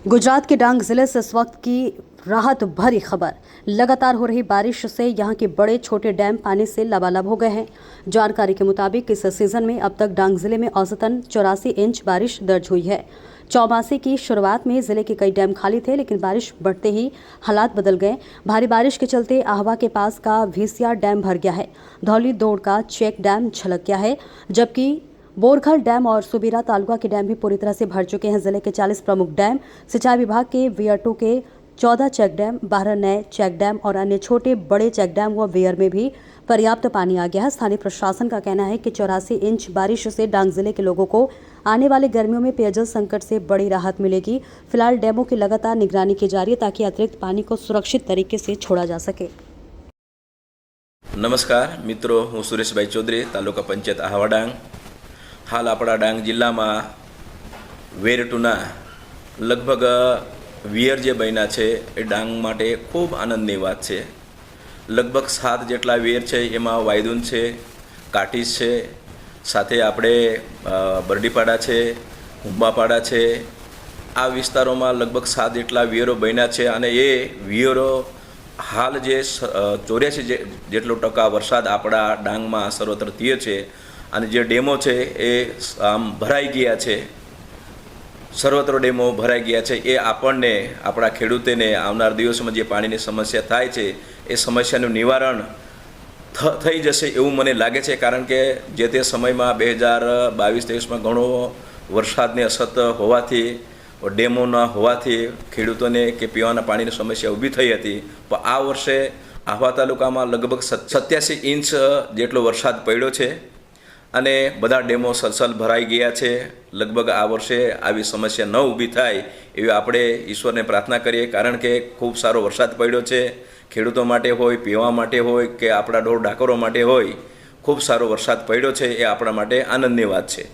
गुजरात के डांग जिले से इस वक्त की राहत भरी खबर। लगातार हो रही बारिश से यहां के बड़े छोटे डैम पानी से लबालब हो गए हैं। जानकारी के मुताबिक इस सीजन में अब तक डांग जिले में औसतन 84 इंच बारिश दर्ज हुई है। चौमासे की शुरुआत में जिले के कई डैम खाली थे, लेकिन बारिश बढ़ते ही हालात बदल गए। भारी बारिश के चलते आहवा के पास का VCR डैम भर गया है। धौली दौड़ का चेक डैम छलक गया है, जबकि बोरखल डैम और सुबीरा तालुका के डैम भी पूरी तरह से भर चुके हैं। जिले के 40 प्रमुख डैम, सिंचाई विभाग के वेयर 2 के 14 चेक डैम, 12 नए चेक डैम और अन्य छोटे बड़े चेक डैम व वेयर में भी पर्याप्त पानी आ गया है। स्थानीय प्रशासन का कहना है कि 84 इंच बारिश से डांग जिले के लोगों को आने वाले गर्मियों में पेयजल संकट से बड़ी राहत मिलेगी। फिलहाल डैमों की लगातार निगरानी की जा रही है ताकि अतिरिक्त पानी को सुरक्षित तरीके से छोड़ा जा सके। नमस्कार मित्रों, हूँ सुरेशभाई चौधरी, तालुका पंचायत आहवा डांग। हाल अपना डांग जिला में वेर 2 लगभग वियर जे बन्या है ए डांग माटे खूब आनंदनी बात है। लगभग 7 जेटला वेर है, एमां वायदून है, काटीस है, साथे आपणे बरडीपाड़ा है, हुंबापाड़ा है। आ विस्तारों में लगभग 7 जेटला वियरो बन्या है अने ए वियरो हाल जे 84 जेटलो टका वरसाद आपणा डांग में सर्वत्र थयो छे અને જે ડેમો છે એ આમ ભરાઈ ગયા છે, સર્વત્ર ડેમો ભરાઈ ગયા છે। એ આપણને આપણા ખેડૂતોને આવનાર દિવસોમાં જે પાણીની સમસ્યા થાય છે એ સમસ્યાનું નિવારણ થઈ જશે એવું મને લાગે છે, કારણ કે જે તે સમયમાં 2022-23માં ઘણો વરસાદની અછત હોવાથી, ડેમો ન હોવાથી ખેડૂતોને કે પીવાના પાણીની સમસ્યા ઊભી થઈ હતી। પણ આ વર્ષે આહવા તાલુકામાં લગભગ 87 ઇંચ જેટલો વરસાદ પડ્યો છે અને બધા ડેમો સરસલ ભરાઈ ગયા છે। લગભગ આ વર્ષે આવી સમસ્યા ન ઊભી થાય એવી આપણે ઈશ્વરને પ્રાર્થના કરીએ, કારણ કે ખૂબ સારો વરસાદ પડ્યો છે। ખેડૂતો માટે હોય, પીવા માટે હોય કે આપણા ઢોર ઢાકરો માટે હોય, ખૂબ સારો વરસાદ પડ્યો છે। એ આપણા માટે આનંદની વાત છે।